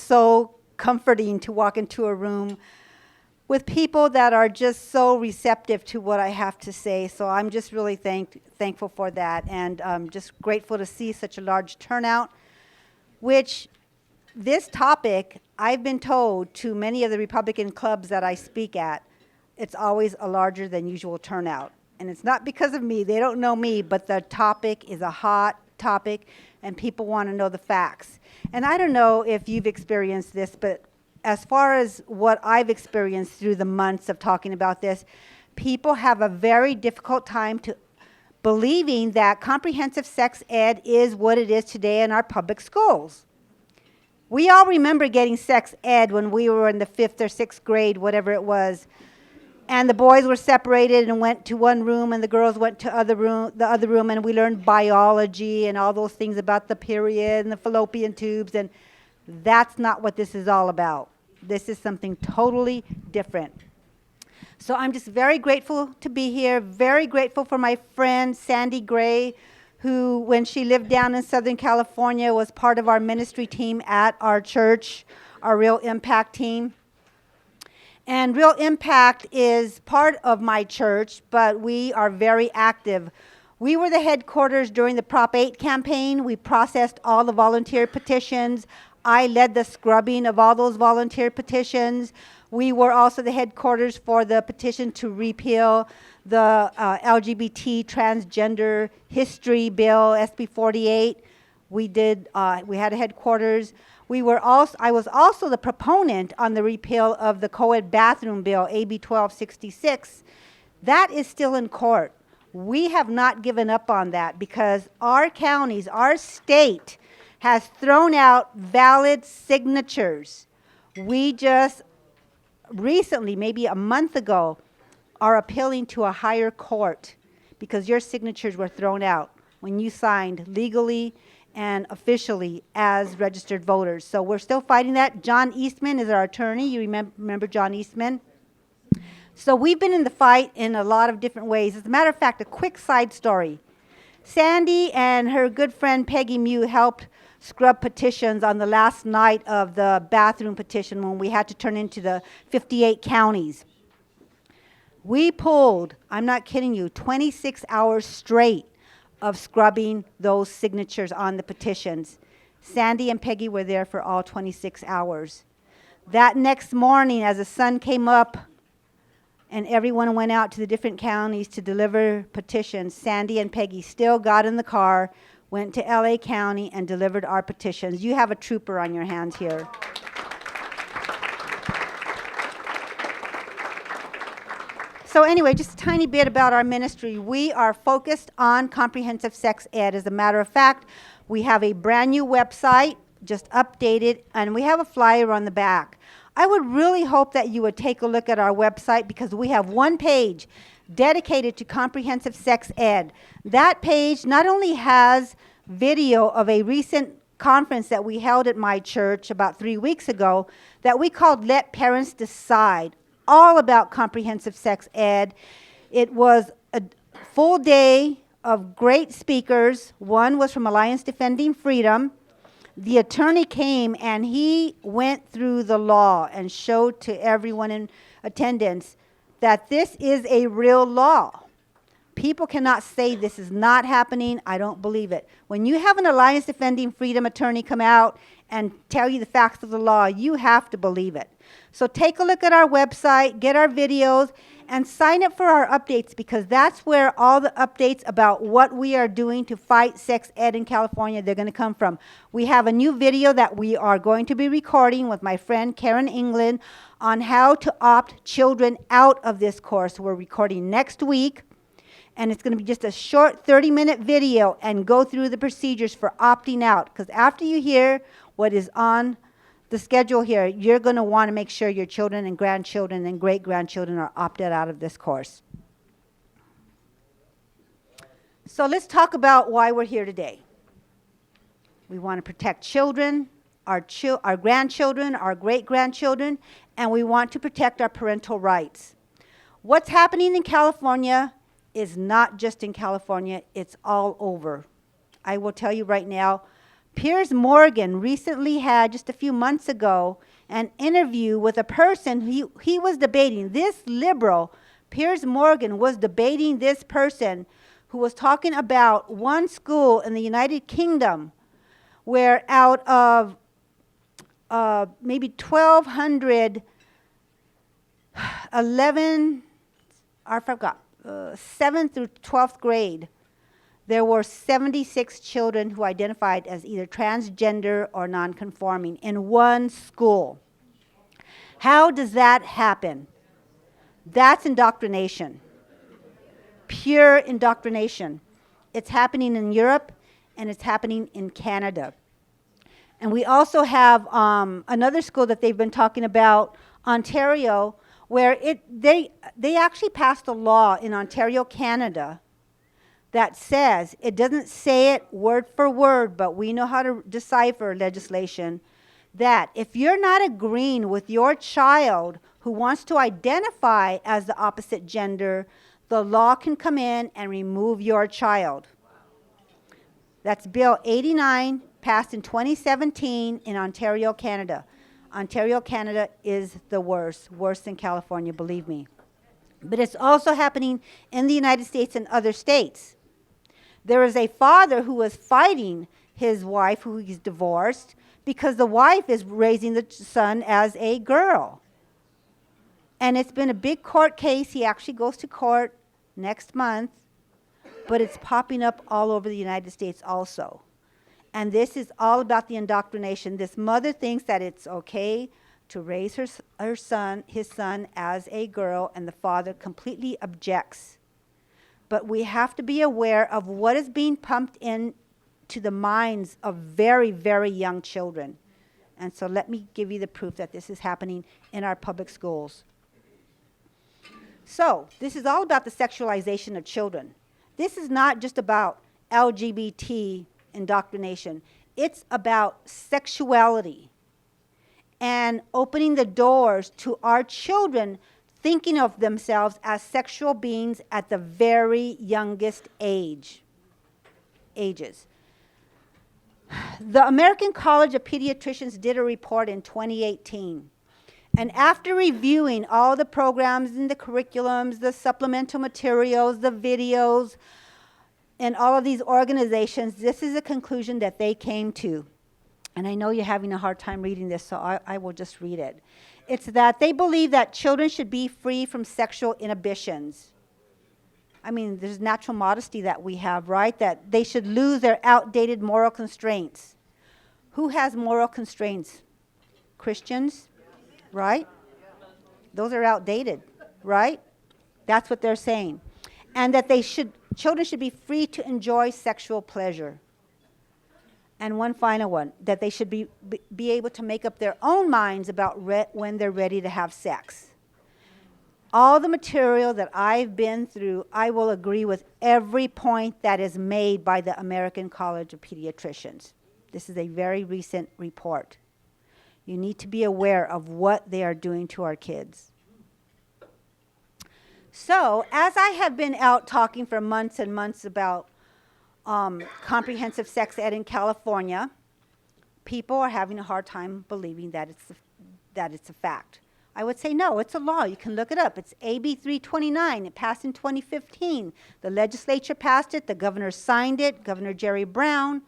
so comforting to walk into a room with people that are just so receptive to what I have to say. So I'm just really thankful for that, and just grateful to see such a large turnout, which this topic, I've been told to many of the Republican clubs that I speak at, it's always a larger than usual turnout. And it's not because of me, they don't know me, but the topic is a hot topic and people want to know the facts. And I don't know if you've experienced this, but as far as what I've experienced through the months of talking about this, people have a very difficult time to believing that comprehensive sex ed is what it is today in our public schools. We all remember getting sex ed when we were in the 5th or 6th grade, whatever it was. And the boys were separated and went to one room, and the girls went to the other room, and we learned biology and all those things about the period and the fallopian tubes, and that's not what this is all about. This is something totally different. So I'm just very grateful to be here, very grateful for my friend Sandy Gray, who, when she lived down in Southern California, was part of our ministry team at our church, our Real Impact team. And Real Impact is part of my church, but we are very active. We were the headquarters during the Prop 8 campaign. We processed all the volunteer petitions. I led the scrubbing of all those volunteer petitions. We were also the headquarters for the petition to repeal the LGBT transgender history bill, SB 48. We had a headquarters. I was also the proponent on the repeal of the co-ed bathroom bill, AB 1266. That is still in court. We have not given up on that because our counties, our state, has thrown out valid signatures. We just recently, maybe a month ago, are appealing to a higher court because your signatures were thrown out when you signed legally and officially as registered voters. So we're still fighting that. John Eastman is our attorney. You remember John Eastman? So we've been in the fight in a lot of different ways. As a matter of fact, a quick side story. Sandy and her good friend Peggy Mew helped scrub petitions on the last night of the bathroom petition when we had to turn into the 58 counties. We pulled, I'm not kidding you, 26 hours straight of scrubbing those signatures on the petitions. Sandy and Peggy were there for all 26 hours. That next morning, as the sun came up and everyone went out to the different counties to deliver petitions, Sandy and Peggy still got in the car, went to LA County, and delivered our petitions. You have a trooper on your hands here. So anyway, just a tiny bit about our ministry. We are focused on comprehensive sex ed. As a matter of fact, we have a brand new website, just updated, and we have a flyer on the back. I would really hope that you would take a look at our website because we have one page dedicated to comprehensive sex ed. That page not only has video of a recent conference that we held at my church about 3 weeks ago that we called Let Parents Decide, all about comprehensive sex ed. It was a full day of great speakers. One was from Alliance Defending Freedom. The attorney came and he went through the law and showed to everyone in attendance that this is a real law. People cannot say this is not happening. I don't believe it. When you have an Alliance Defending Freedom attorney come out and tell you the facts of the law, you have to believe it. So take a look at our website, get our videos, and sign up for our updates because that's where all the updates about what we are doing to fight sex ed in California, they're going to come from. We have a new video that we are going to be recording with my friend Karen England on how to opt children out of this course. We're recording next week, and it's going to be just a short 30-minute video and go through the procedures for opting out because after you hear what is on the schedule here, you're going to want to make sure your children and grandchildren and great-grandchildren are opted out of this course. So let's talk about why we're here today. We want to protect children, our grandchildren, our great-grandchildren, and we want to protect our parental rights. What's happening in California is not just in California, it's all over. I will tell you right now, Piers Morgan recently had, just a few months ago, an interview with a person he was debating. This liberal, Piers Morgan, was debating this person who was talking about one school in the United Kingdom where out of maybe 1,200, 7th through 12th grade, there were 76 children who identified as either transgender or nonconforming in one school. How does that happen? That's indoctrination. Pure indoctrination. It's happening in Europe and it's happening in Canada. And we also have another school that they've been talking about, Ontario, where they actually passed a law in Ontario, Canada, that says, it doesn't say it word for word, but we know how to decipher legislation, that if you're not agreeing with your child who wants to identify as the opposite gender, the law can come in and remove your child. That's Bill 89, passed in 2017 in Ontario, Canada. Ontario, Canada is the worst, worse than California, believe me. But it's also happening in the United States and other states. There is a father who is fighting his wife, who he's divorced, because the wife is raising the son as a girl. And it's been a big court case. He actually goes to court next month, but it's popping up all over the United States also. And this is all about the indoctrination. This mother thinks that it's okay to raise his son as a girl, and the father completely objects. But we have to be aware of what is being pumped into the minds of very, very young children. And so let me give you the proof that this is happening in our public schools. So this is all about the sexualization of children. This is not just about LGBT indoctrination. It's about sexuality and opening the doors to our children thinking of themselves as sexual beings at the very youngest ages. The American College of Pediatricians did a report in 2018. And after reviewing all the programs and the curriculums, the supplemental materials, the videos, and all of these organizations, this is a conclusion that they came to. And I know you're having a hard time reading this, so I will just read it. It's that they believe that children should be free from sexual inhibitions. I mean, there's natural modesty that we have, right? That they should lose their outdated moral constraints. Who has moral constraints? Christians, right? Those are outdated, right? That's what they're saying. And that children should be free to enjoy sexual pleasure. And one final one, that they should be able to make up their own minds about when they're ready to have sex. All the material that I've been through, I will agree with every point that is made by the American College of Pediatricians. This is a very recent report. You need to be aware of what they are doing to our kids. So, as I have been out talking for months and months about comprehensive sex ed in California, people are having a hard time believing that it's a fact. I would say no, it's a law. You can look it up. It's AB 329. It passed in 2015. The legislature passed it. The governor signed it, Governor Jerry Brown.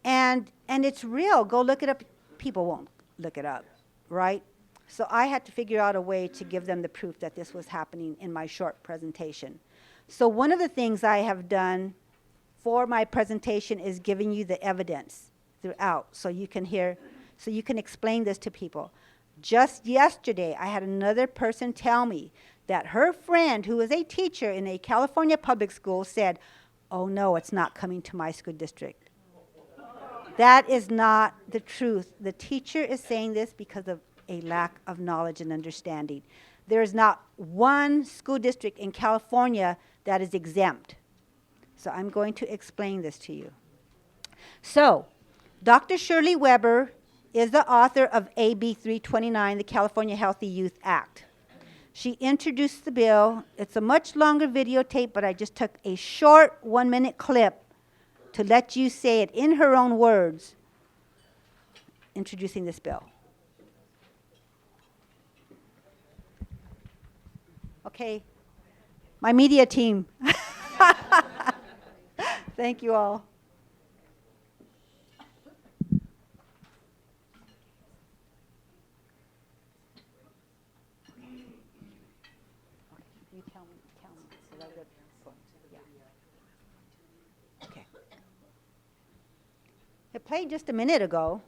And it's real. Go look it up. People won't look it up, right? So I had to figure out a way to give them the proof that this was happening in my short presentation. So one of the things I have done for my presentation is giving you the evidence throughout so you can explain this to people. Just yesterday, I had another person tell me that her friend, who is a teacher in a California public school, said, "Oh no, it's not coming to my school district." That is not the truth. The teacher is saying this because of a lack of knowledge and understanding. There is not one school district in California that is exempt. So I'm going to explain this to you. So, Dr. Shirley Weber is the author of AB 329, the California Healthy Youth Act. She introduced the bill. It's a much longer videotape, but I just took a short 1-minute clip to let you say it in her own words, introducing this bill. Okay, my media team. Thank you all. You tell me, so that good. Yeah. Okay. It played just a minute ago.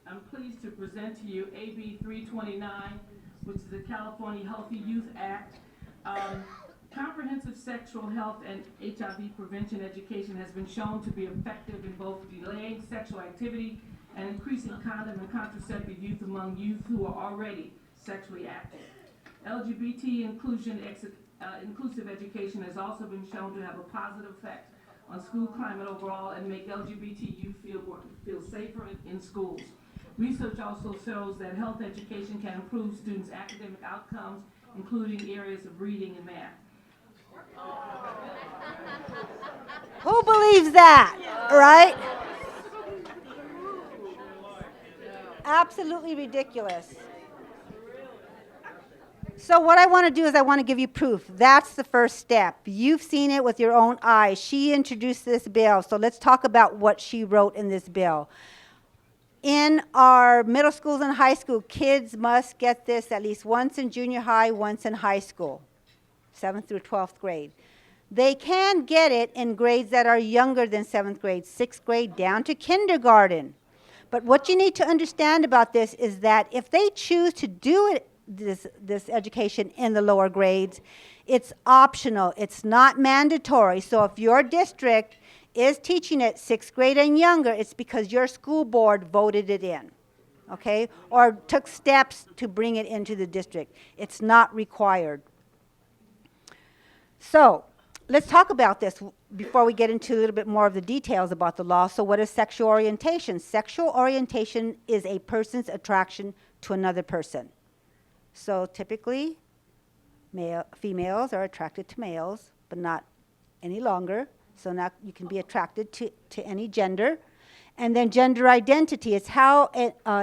I'm pleased to present to you AB 329, which is the California Healthy Youth Act. Comprehensive sexual health and HIV prevention education has been shown to be effective in both delaying sexual activity and increasing condom and contraceptive use among youth who are already sexually active. LGBT inclusive education has also been shown to have a positive effect on school climate overall and make LGBT youth feel safer in schools. Research also shows that health education can improve students' academic outcomes, including areas of reading and math. Who believes that, right? Absolutely ridiculous. So what I want to do is I want to give you proof. That's the first step. You've seen it with your own eyes. She introduced this bill. So let's talk about what she wrote in this bill. In our middle schools and high school, kids must get this at least once in junior high, once in high school, 7th through 12th grade. They can get it in grades that are younger than 7th grade, 6th grade, down to kindergarten. But what you need to understand about this is that if they choose to do it, this education in the lower grades, it's optional. It's not mandatory. So if your district is teaching it 6th grade and younger, it's because your school board voted it in, okay? Or took steps to bring it into the district. It's not required. So let's talk about this before we get into a little bit more of the details about the law. So what is sexual orientation? Sexual orientation is a person's attraction to another person. So typically, females are attracted to males, but not any longer. So now you can be attracted to any gender. And then gender identity is how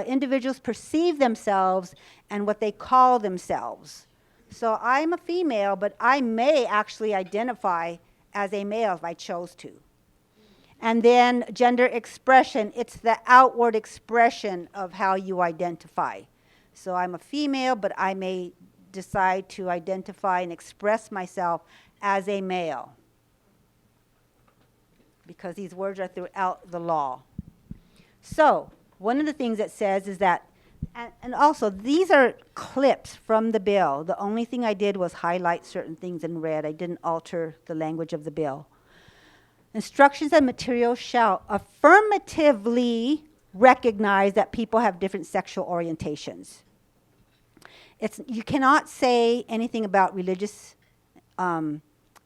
individuals perceive themselves and what they call themselves. So I'm a female, but I may actually identify as a male if I chose to. And then gender expression, it's the outward expression of how you identify. So I'm a female, but I may decide to identify and express myself as a male, because these words are throughout the law. So one of the things it says is that, and also these are clips from the bill. The only thing I did was highlight certain things in red. I didn't alter the language of the bill. Instructions and materials shall affirmatively recognize that people have different sexual orientations. You cannot say anything about religious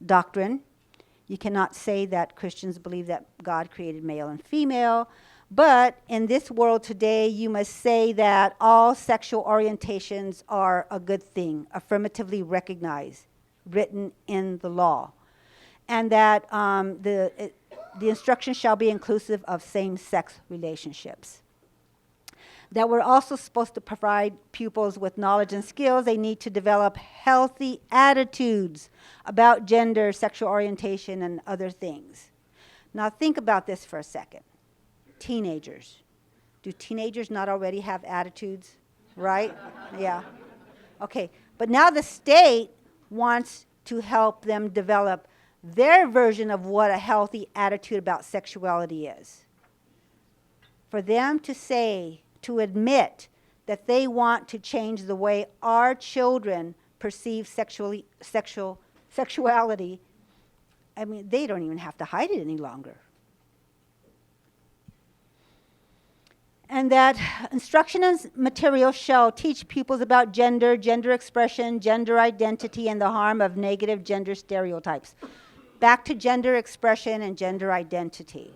doctrine. You cannot say that Christians believe that God created male and female. But in this world today, you must say that all sexual orientations are a good thing, affirmatively recognized, written in the law. And that the instruction shall be inclusive of same-sex relationships. That we're also supposed to provide pupils with knowledge and skills. They need to develop healthy attitudes about gender, sexual orientation, and other things. Now think about this for a second. Teenagers. Do teenagers not already have attitudes? Right? Yeah. Okay. But now the state wants to help them develop their version of what a healthy attitude about sexuality is. For them to admit that they want to change the way our children perceive sexuality, I mean, they don't even have to hide it any longer. And that instruction and material shall teach pupils about gender, gender expression, gender identity, and the harm of negative gender stereotypes. Back to gender expression and gender identity.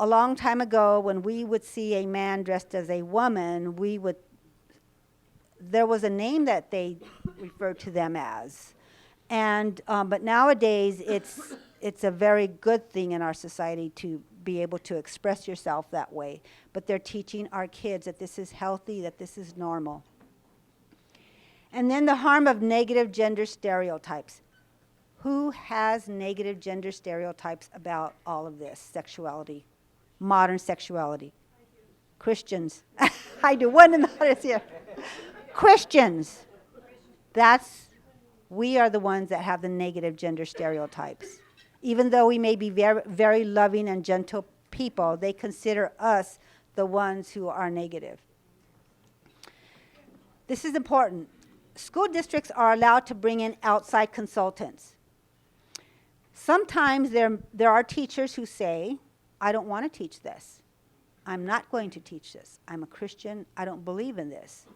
A long time ago, when we would see a man dressed as a woman, there was a name that they referred to them as. But nowadays, it's a very good thing in our society to be able to express yourself that way. But they're teaching our kids that this is healthy, that this is normal. And then the harm of negative gender stereotypes. Who has negative gender stereotypes about all of this sexuality, modern sexuality? Christians. I do. One in the audience here. Christians. We are the ones that have the negative gender stereotypes. Even though we may be very, very loving and gentle people, they consider us the ones who are negative. This is important. School districts are allowed to bring in outside consultants. Sometimes there are teachers who say, I don't want to teach this. I'm not going to teach this. I'm a Christian. I don't believe in this.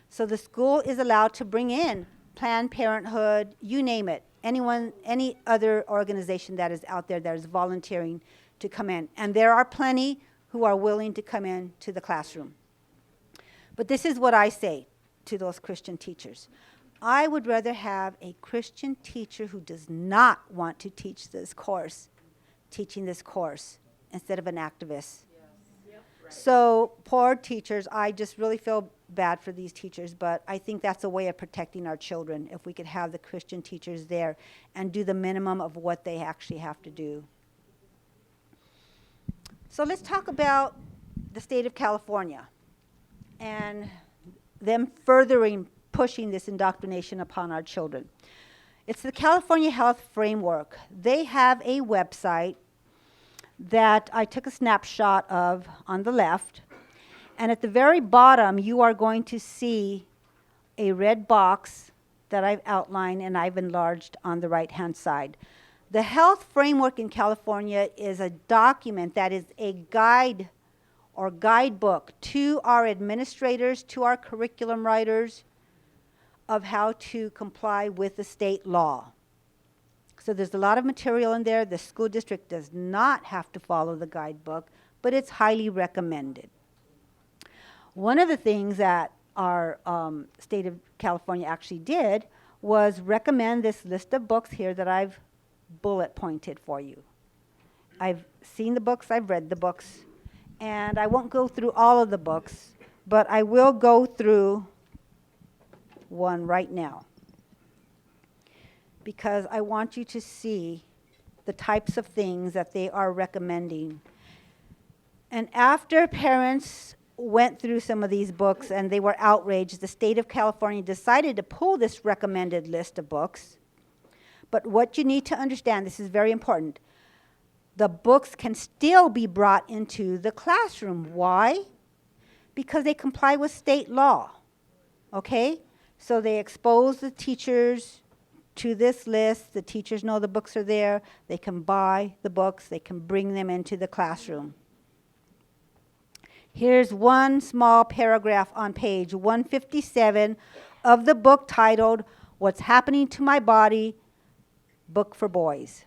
So the school is allowed to bring in Planned Parenthood, you name it, anyone, any other organization that is out there that is volunteering to come in. And there are plenty who are willing to come in to the classroom. But this is what I say to those Christian teachers. I would rather have a Christian teacher who does not want to teach this course, teaching this course, instead of an activist. So poor teachers, I just really feel bad for these teachers, but I think that's a way of protecting our children, if we could have the Christian teachers there and do the minimum of what they actually have to do. So let's talk about the state of California and them furthering pushing this indoctrination upon our children. It's the California Health Framework. They have a website that I took a snapshot of on the left. And at the very bottom, you are going to see a red box that I've outlined and I've enlarged on the right-hand side. The health framework in California is a document that is a guide or guidebook to our administrators, to our curriculum writers, of how to comply with the state law. So there's a lot of material in there. The school district does not have to follow the guidebook, but it's highly recommended. One of the things that our state of California actually did was recommend this list of books here that I've bullet pointed for you. I've seen the books, I've read the books, and I won't go through all of the books, but I will go through one right now, because I want you to see the types of things that they are recommending. And after parents went through some of these books and they were outraged, the state of California decided to pull this recommended list of books. But what you need to understand, this is very important, the books can still be brought into the classroom. Why? Because they comply with state law, okay? So they expose the teachers to this list. The teachers know the books are there. They can buy the books. They can bring them into the classroom. Here's one small paragraph on page 157 of the book titled, What's Happening to My Body, Book for Boys.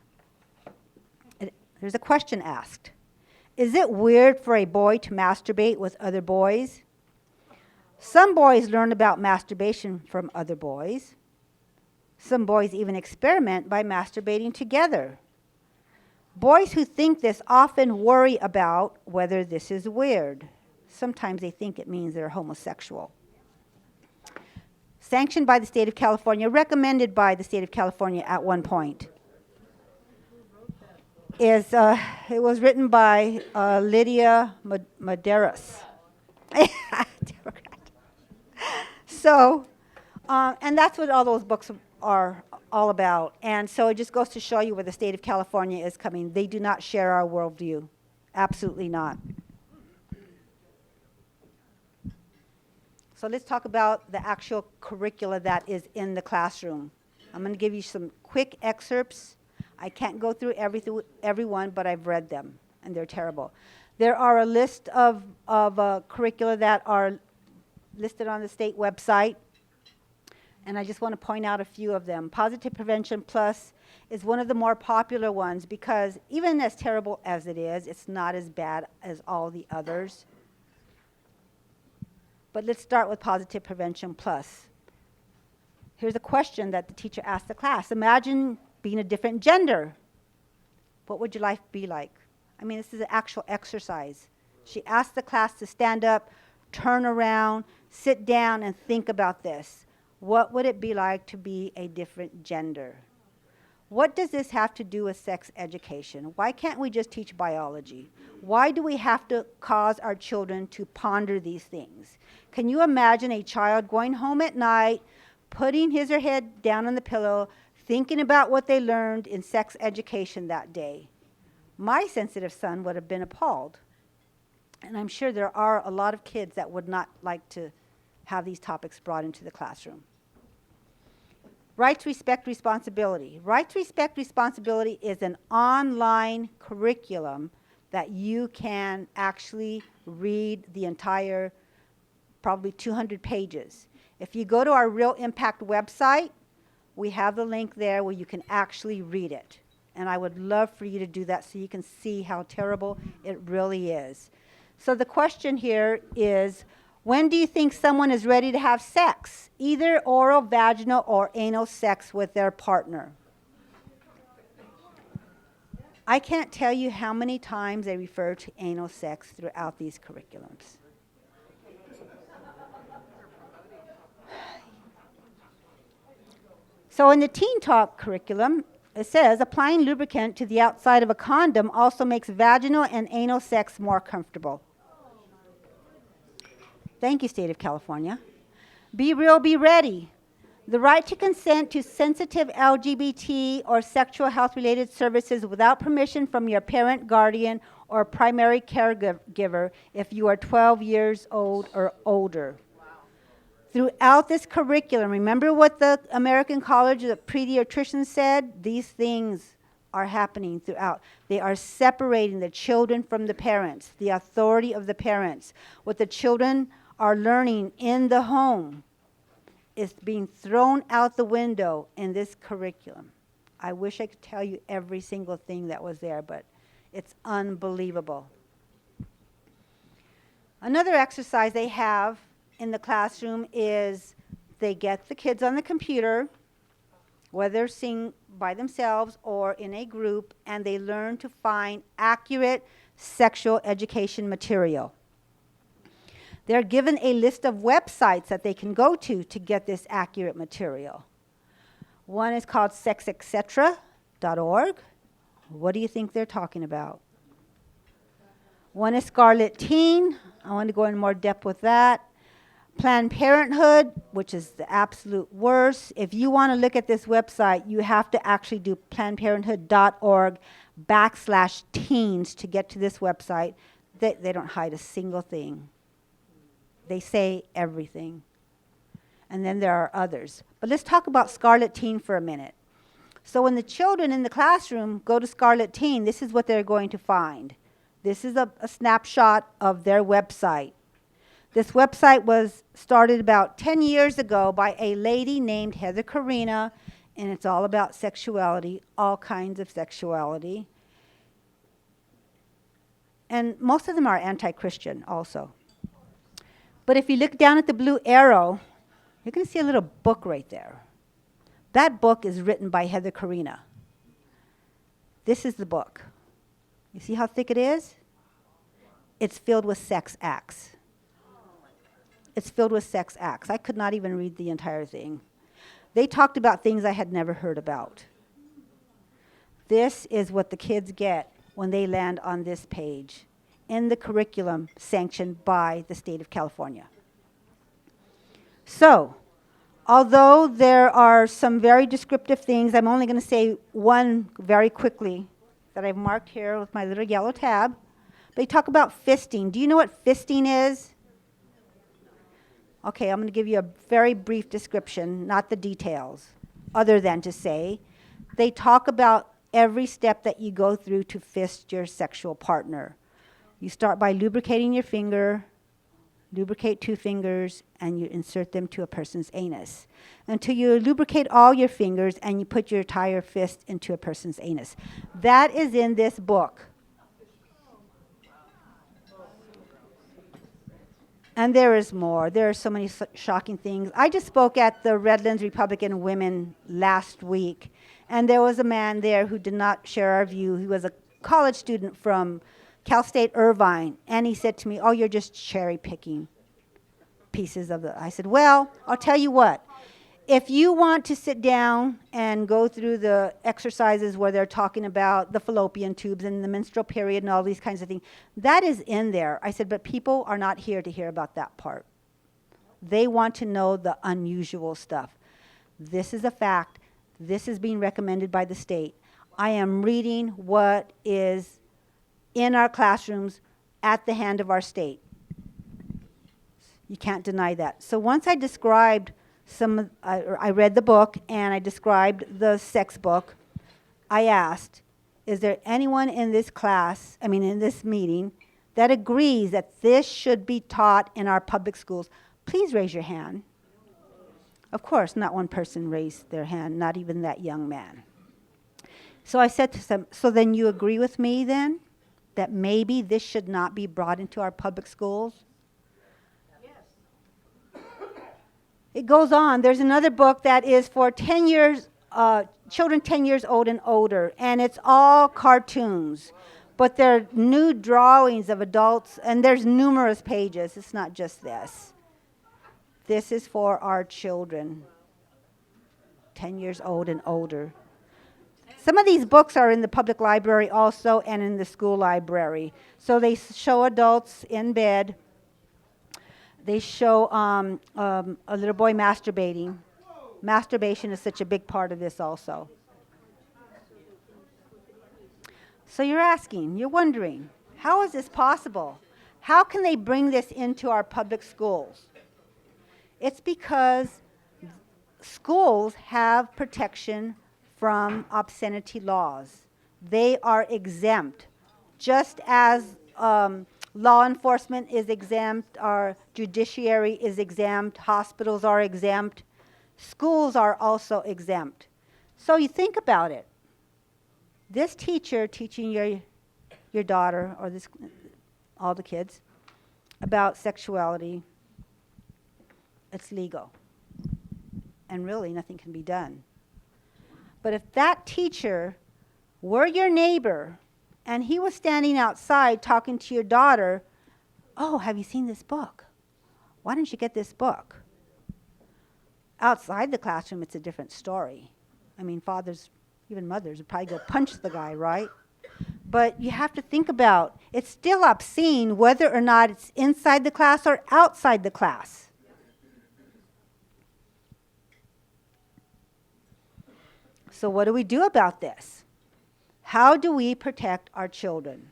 There's a question asked. Is it weird for a boy to masturbate with other boys? Some boys learn about masturbation from other boys. Some boys even experiment by masturbating together. Boys who think this often worry about whether this is weird. Sometimes they think it means they're homosexual. Sanctioned by the state of California, recommended by the state of California at one point. It was written by Lydia Maderas. So, and that's what all those books are all about. And so it just goes to show you where the state of California is coming. They do not share our worldview. Absolutely not. So let's talk about the actual curricula that is in the classroom. I'm going to give you some quick excerpts. I can't go through everyone, but I've read them, and they're terrible. There are a list of curricula that are listed on the state website, and I just want to point out a few of them. Positive Prevention Plus is one of the more popular ones because even as terrible as it is, it's not as bad as all the others. But let's start with Positive Prevention Plus. Here's a question that the teacher asked the class. Imagine being a different gender. What would your life be like? I mean, this is an actual exercise. She asked the class to stand up, turn around, sit down, and think about this. What would it be like to be a different gender? What does this have to do with sex education? Why can't we just teach biology? Why do we have to cause our children to ponder these things? Can you imagine a child going home at night, putting his or her head down on the pillow, thinking about what they learned in sex education that day? My sensitive son would have been appalled. And I'm sure there are a lot of kids that would not like to have these topics brought into the classroom. Rights, respect, responsibility. Rights, respect, responsibility is an online curriculum that you can actually read the entire, probably 200 pages. If you go to our Real Impact website, we have the link there where you can actually read it. And I would love for you to do that so you can see how terrible it really is. So the question here is, when do you think someone is ready to have sex? Either oral, vaginal, or anal sex with their partner. I can't tell you how many times they refer to anal sex throughout these curriculums. So in the Teen Talk curriculum, it says, applying lubricant to the outside of a condom also makes vaginal and anal sex more comfortable. Thank you, State of California. Be real, be ready. The right to consent to sensitive LGBT or sexual health-related services without permission from your parent, guardian, or primary caregiver if you are 12 years old or older. Throughout this curriculum, remember what the American College of Pediatricians said? These things are happening throughout. They are separating the children from the parents, the authority of the parents. What the children are learning in the home is being thrown out the window in this curriculum. I wish I could tell you every single thing that was there, but it's unbelievable. Another exercise they have in the classroom is they get the kids on the computer, whether sing by themselves or in a group, and they learn to find accurate sexual education material. They're given a list of websites that they can go to get this accurate material. One is called sexetc.org. What do you think they're talking about? One is Scarlet Teen. I want to go in more depth with that. Planned Parenthood, which is the absolute worst. If you want to look at this website, you have to actually do plannedparenthood.org/teens to get to this website. They don't hide a single thing. They say everything. And then there are others. But let's talk about Scarlet Teen for a minute. So when the children in the classroom go to Scarlet Teen, this is what they're going to find. This is a snapshot of their website. This website was started about 10 years ago by a lady named Heather Karina, and it's all about sexuality, all kinds of sexuality. And most of them are anti-Christian also. But if you look down at the blue arrow, you're going to see a little book right there. That book is written by Heather Karina. This is the book. You see how thick it is? It's filled with sex acts. It's filled with sex acts. I could not even read the entire thing. They talked about things I had never heard about. This is what the kids get when they land on this page in the curriculum sanctioned by the state of California. So, although there are some very descriptive things, I'm only going to say one very quickly that I've marked here with my little yellow tab. They talk about fisting. Do you know what fisting is? Okay, I'm going to give you a very brief description, not the details, other than to say they talk about every step that you go through to fist your sexual partner. You start by lubricating your finger, lubricate 2 fingers, and you insert them to a person's anus until you lubricate all your fingers and you put your entire fist into a person's anus. That is in this book. And there is more. There are so many shocking things. I just spoke at the Redlands Republican Women last week, and there was a man there who did not share our view. He was a college student from Cal State Irvine, and he said to me, "Oh, you're just cherry picking pieces of the." I said, "Well, I'll tell you what. If you want to sit down and go through the exercises where they're talking about the fallopian tubes and the menstrual period and all these kinds of things, that is in there." I said, "But people are not here to hear about that part. They want to know the unusual stuff. This is a fact. This is being recommended by the state. I am reading what is in our classrooms at the hand of our state." You can't deny that. So once I described I read the book and I described the sex book, I asked, is there anyone in this class, in this meeting, that agrees that this should be taught in our public schools? Please raise your hand. Of course, not one person raised their hand, not even that young man. So I said to them, so then you agree with me then, that maybe this should not be brought into our public schools? It goes on. There's another book that is for 10 years, children 10 years old and older, and it's all cartoons. But they're nude drawings of adults, and there's numerous pages. It's not just this. This is for our children, 10 years old and older. Some of these books are in the public library also and in the school library. So they show adults in bed. They show a little boy masturbating. Masturbation is such a big part of this also. So you're asking, you're wondering, how is this possible? How can they bring this into our public schools? It's because schools have protection from obscenity laws. They are exempt, just as law enforcement is exempt, our judiciary is exempt, hospitals are exempt, schools are also exempt. So you think about it. This teacher teaching your daughter, or all the kids, about sexuality, it's legal. And really nothing can be done. But if that teacher were your neighbor, and he was standing outside talking to your daughter, "Oh, have you seen this book? Why don't you get this book?" Outside the classroom, it's a different story. Fathers, even mothers, would probably go punch the guy, right? But you have to think about, it's still obscene whether or not it's inside the class or outside the class. So what do we do about this? How do we protect our children?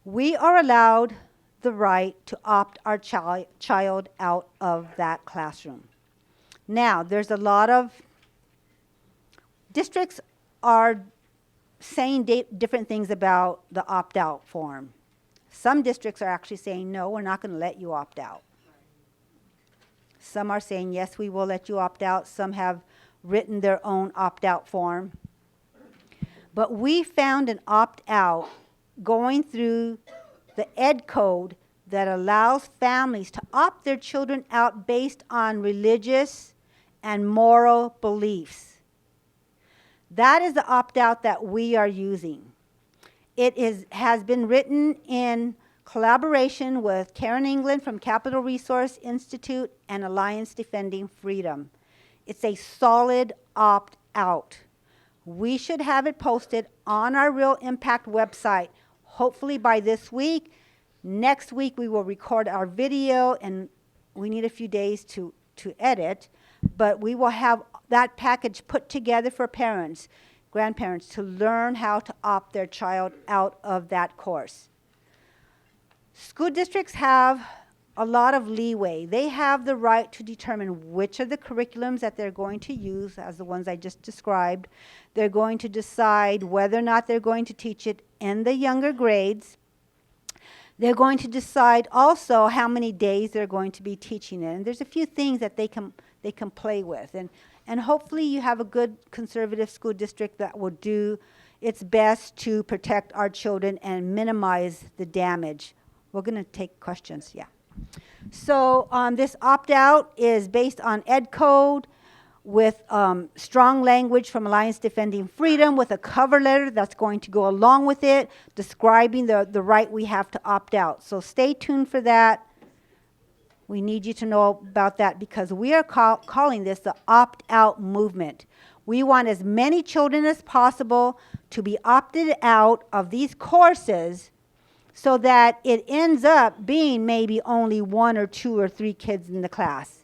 We are allowed the right to opt our child out of that classroom. Now, there's a lot of districts are saying different things about the opt-out form. Some districts are actually saying, no, we're not going to let you opt out. Some are saying, yes, we will let you opt out. Some have written their own opt-out form. But we found an opt-out going through the Ed Code that allows families to opt their children out based on religious and moral beliefs. That is the opt-out that we are using. It has been written in collaboration with Karen England from Capital Resource Institute and Alliance Defending Freedom. It's a solid opt-out. We should have it posted on our Real Impact website, hopefully by this week. Next week we will record our video, and we need a few days to edit, but we will have that package put together for parents, grandparents, to learn how to opt their child out of that course. School districts have a lot of leeway. They have the right to determine which of the curriculums that they're going to use, as the ones I just described. They're going to decide whether or not they're going to teach it in the younger grades. They're going to decide also how many days they're going to be teaching it. And there's a few things that they can play with. And hopefully you have a good conservative school district that will do its best to protect our children and minimize the damage We're going to take questions, yeah. So this opt-out is based on Ed Code with strong language from Alliance Defending Freedom with a cover letter that's going to go along with it, describing the right we have to opt out. So stay tuned for that. We need you to know about that because we are calling this the opt-out movement. We want as many children as possible to be opted out of these courses so that it ends up being maybe only 1 or 2 or 3 kids in the class.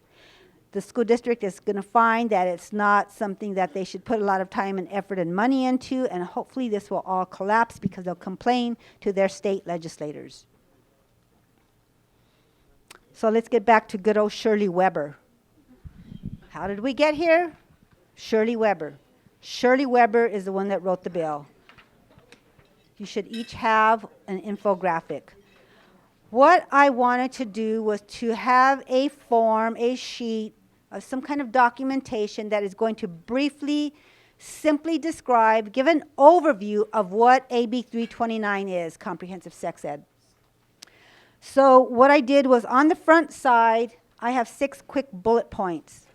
The school district is going to find that it's not something that they should put a lot of time and effort and money into, and hopefully this will all collapse because they'll complain to their state legislators. So let's get back to good old Shirley Weber. How did we get here? Shirley Weber. Shirley Weber is the one that wrote the bill. You should each have an infographic. What I wanted to do was to have a form, a sheet, some kind of documentation that is going to briefly, simply describe, give an overview of what AB 329 is, Comprehensive Sex Ed. So what I did was on the front side, I have 6 quick bullet points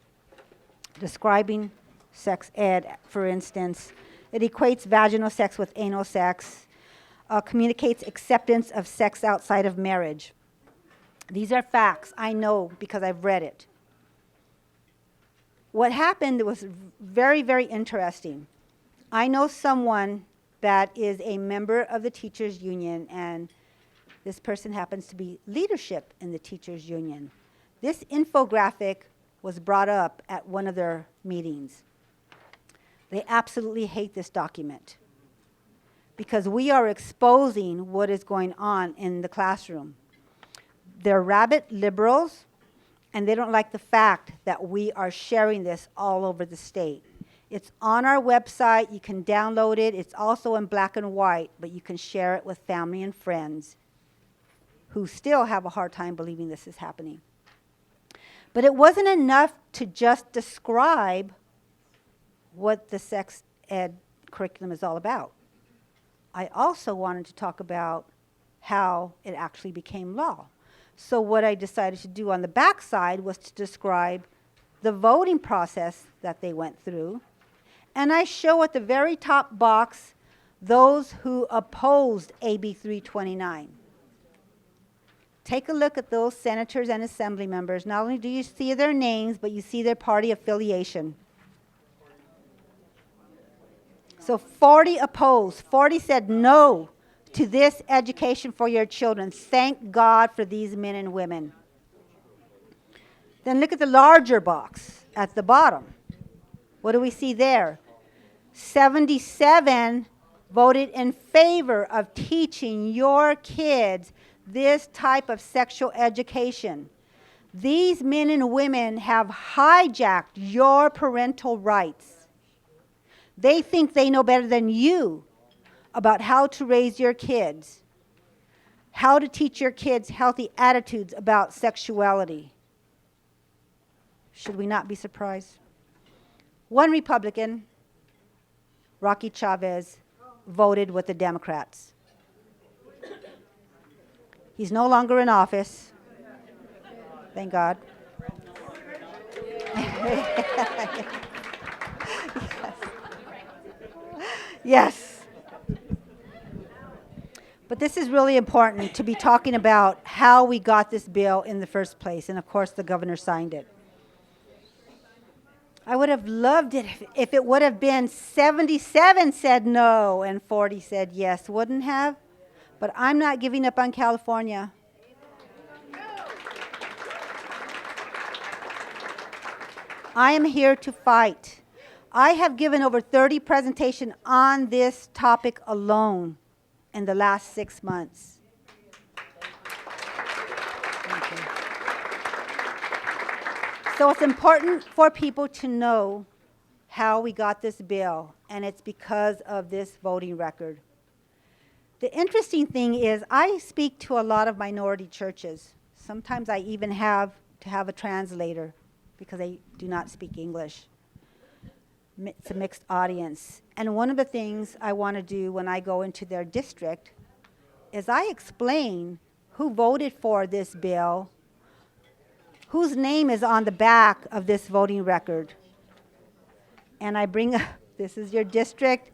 describing sex ed, for instance. It equates vaginal sex with anal sex, communicates acceptance of sex outside of marriage. These are facts. I know because I've read it. What happened was very, very interesting. I know someone that is a member of the teachers union, and this person happens to be leadership in the teachers union. This infographic was brought up at one of their meetings. They absolutely hate this document because we are exposing what is going on in the classroom. They're rabid liberals, and they don't like the fact that we are sharing this all over the state. It's on our website. You can download it. It's also in black and white, but you can share it with family and friends who still have a hard time believing this is happening. But it wasn't enough to just describe what the sex ed curriculum is all about. I also wanted to talk about how it actually became law. So what I decided to do on the back side was to describe the voting process that they went through. And I show at the very top box those who opposed AB 329. Take a look at those senators and assembly members. Not only do you see their names, but you see their party affiliation. So 40 opposed. 40 said no to this education for your children. Thank God for these men and women. Then look at the larger box at the bottom. What do we see there? 77 voted in favor of teaching your kids this type of sexual education. These men and women have hijacked your parental rights. They think they know better than you about how to raise your kids, how to teach your kids healthy attitudes about sexuality. Should we not be surprised? One Republican, Rocky Chavez, voted with the Democrats. He's no longer in office. Thank God. Yes. But this is really important to be talking about how we got this bill in the first place. And of course, the governor signed it. I would have loved it if it would have been 77 said no and 40 said yes. Wouldn't have? But I'm not giving up on California. I am here to fight. I have given over 30 presentations on this topic alone in the last 6 months. So it's important for people to know how we got this bill, and it's because of this voting record. The interesting thing is I speak to a lot of minority churches. Sometimes I even have to have a translator because they do not speak English. It's a mixed audience. And one of the things I want to do when I go into their district is I explain who voted for this bill, whose name is on the back of this voting record. And I bring, this is your district.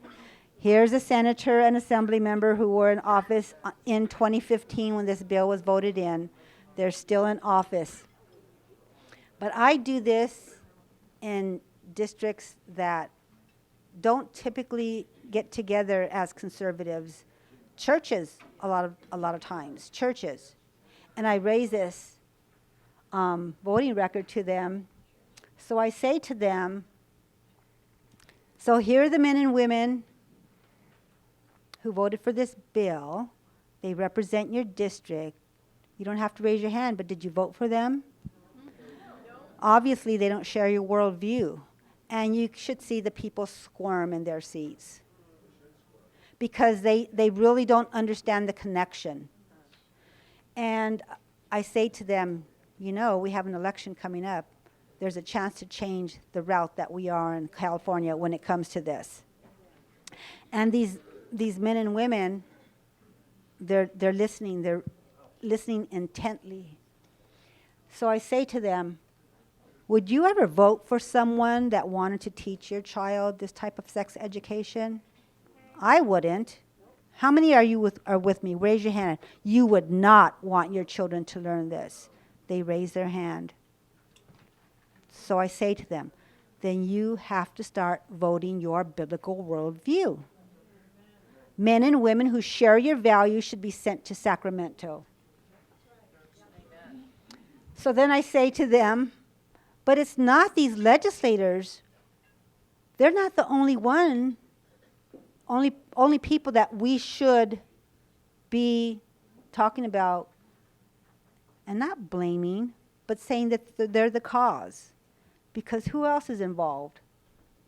Here's a senator and assembly member who were in office in 2015 when this bill was voted in. They're still in office. But I do this in districts that don't typically get together as conservatives. Churches, a lot of times, churches. And I raise this voting record to them. So I say to them, so here are the men and women who voted for this bill. They represent your district. You don't have to raise your hand, but did you vote for them? Obviously, they don't share your worldview. And you should see the people squirm in their seats because they really don't understand the connection. And I say to them, you know, we have an election coming up. There's a chance to change the route that we are in California when it comes to this. And these men and women, they're listening intently. So I say to them, would you ever vote for someone that wanted to teach your child this type of sex education? I wouldn't. How many are with me? Raise your hand. You would not want your children to learn this. They raise their hand. So I say to them, then you have to start voting your biblical worldview. Men and women who share your values should be sent to Sacramento. So then I say to them, but it's not these legislators. They're not the only only people that we should be talking about and not blaming, but saying that they're the cause. Because who else is involved?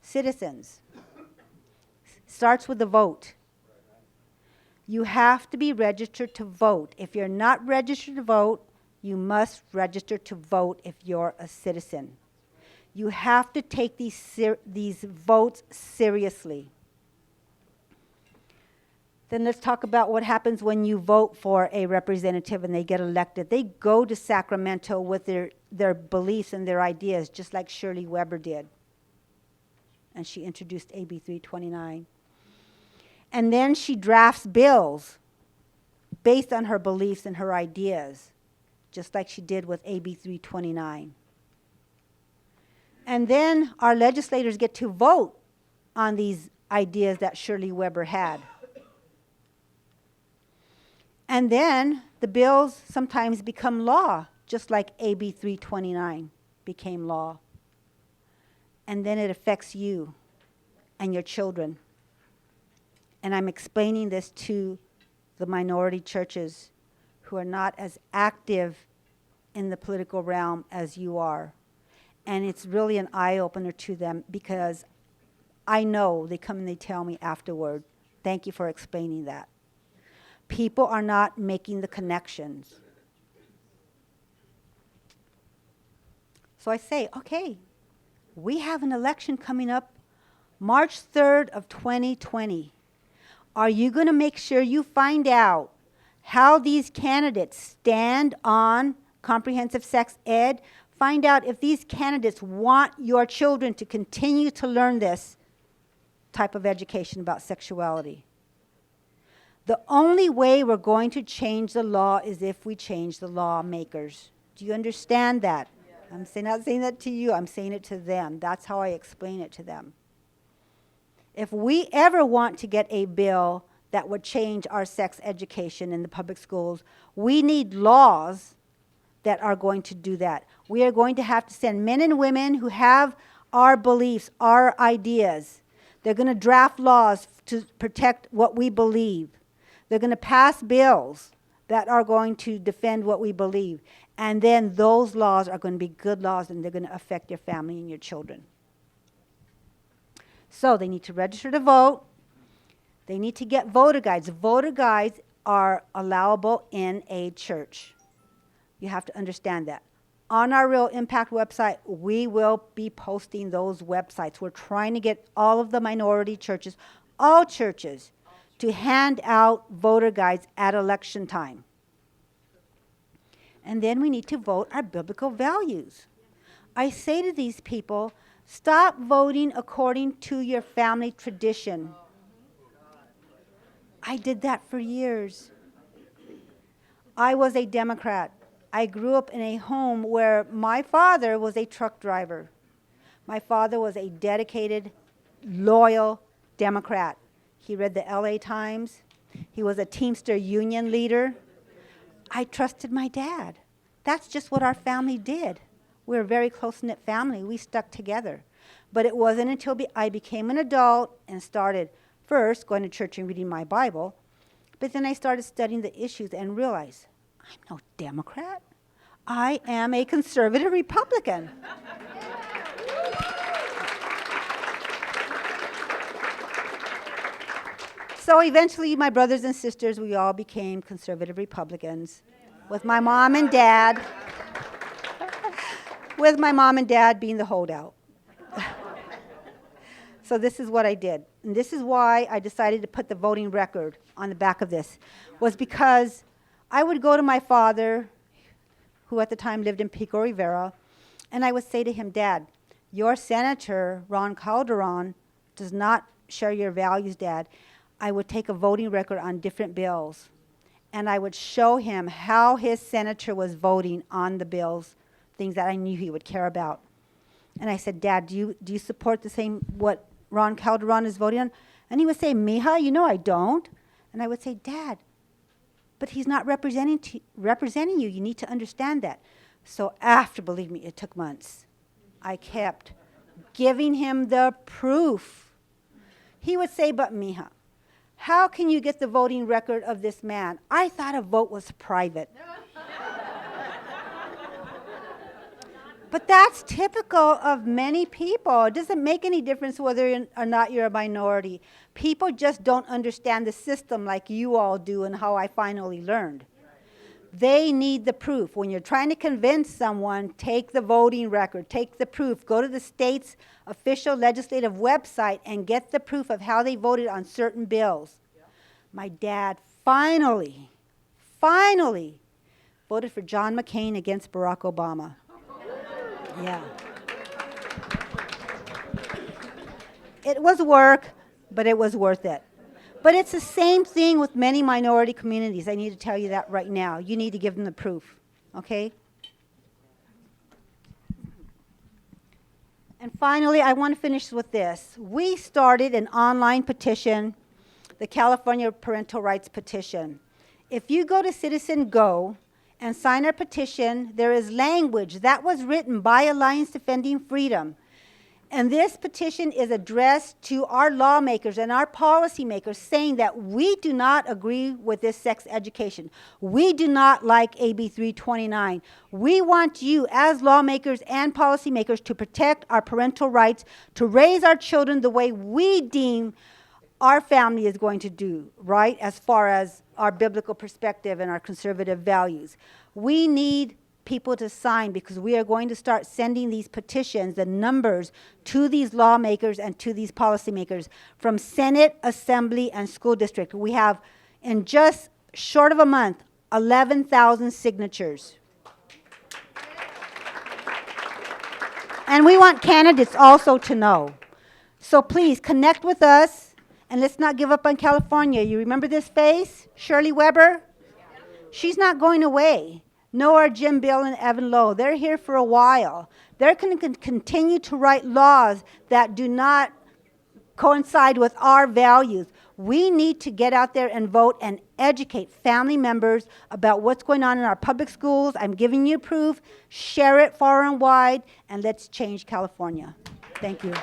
Citizens. Starts with the vote. You have to be registered to vote. If you're not registered to vote, you must register to vote if you're a citizen. You have to take these votes seriously. Then let's talk about what happens when you vote for a representative and they get elected. They go to Sacramento with their beliefs and their ideas, just like Shirley Weber did. And she introduced AB 329. And then she drafts bills based on her beliefs and her ideas, just like she did with AB 329. And then our legislators get to vote on these ideas that Shirley Weber had. And then the bills sometimes become law, just like AB 329 became law. And then it affects you and your children. And I'm explaining this to the minority churches who are not as active in the political realm as you are. And it's really an eye-opener to them because I know they come and they tell me afterward, thank you for explaining that. People are not making the connections. So I say, okay, we have an election coming up March 3rd of 2020. Are you going to make sure you find out how these candidates stand on comprehensive sex ed? Find out if these candidates want your children to continue to learn this type of education about sexuality. The only way we're going to change the law is if we change the lawmakers. Do you understand that? I'm not saying that to you, I'm saying it to them. That's how I explain it to them. If we ever want to get a bill that would change our sex education in the public schools, we need laws that are going to do that. We are going to have to send men and women who have our beliefs, our ideas. They're going to draft laws to protect what we believe. They're going to pass bills that are going to defend what we believe. And then those laws are going to be good laws and they're going to affect your family and your children. So they need to register to vote. They need to get voter guides. Voter guides are allowable in a church. You have to understand that. On our Real Impact website, we will be posting those websites. We're trying to get all of the minority churches, all churches, to hand out voter guides at election time. And then we need to vote our biblical values. I say to these people, stop voting according to your family tradition. I did that for years. I was a Democrat. I grew up in a home where my father was a truck driver. My father was a dedicated, loyal Democrat. He read the LA Times. He was a Teamster union leader. I trusted my dad. That's just what our family did. We're a very close-knit family. We stuck together. But it wasn't until I became an adult and started first going to church and reading my Bible, but then I started studying the issues and realized, I'm no Democrat. I am a conservative Republican. So eventually, my brothers and sisters, we all became conservative Republicans, with my mom and dad, with my mom and dad being the holdout. So this is what I did. And this is why I decided to put the voting record on the back of this, was because I would go to my father, who at the time lived in Pico Rivera, and I would say to him, Dad, your senator, Ron Calderon, does not share your values, Dad. I would take a voting record on different bills, and I would show him how his senator was voting on the bills, things that I knew he would care about. And I said, Dad, do you support the same, what Ron Calderon is voting on? And he would say, Mija, you know I don't. And I would say, Dad, but he's not representing you. You need to understand that. So after, believe me, it took months, I kept giving him the proof. He would say, but Mija, how can you get the voting record of this man? I thought a vote was private. But that's typical of many people. It doesn't make any difference whether or not you're a minority. People just don't understand the system like you all do and how I finally learned. They need the proof. When you're trying to convince someone, take the voting record, take the proof, go to the state's official legislative website and get the proof of how they voted on certain bills. My dad finally voted for John McCain against Barack Obama. Yeah. It was work, but it was worth it. But it's the same thing with many minority communities. I need to tell you that right now. You need to give them the proof, okay? And finally, I want to finish with this. We started an online petition, the California Parental Rights Petition. If you go to Citizen Go and sign our petition, there is language that was written by Alliance Defending Freedom. And this petition is addressed to our lawmakers and our policymakers saying that we do not agree with this sex education. We do not like AB 329. We want you as lawmakers and policymakers to protect our parental rights, to raise our children the way we deem our family is going to do, right, as far as our biblical perspective and our conservative values. We need people to sign because we are going to start sending these petitions, the numbers, to these lawmakers and to these policymakers from Senate, Assembly, and school district. We have, in just short of a month, 11,000 signatures. And we want candidates also to know. So please connect with us, and let's not give up on California. You remember this face? Shirley Weber? She's not going away. Nor Jim Bill and Evan Lowe. They're here for a while. They're going to continue to write laws that do not coincide with our values. We need to get out there and vote and educate family members about what's going on in our public schools. I'm giving you proof. Share it far and wide, and let's change California. Thank you.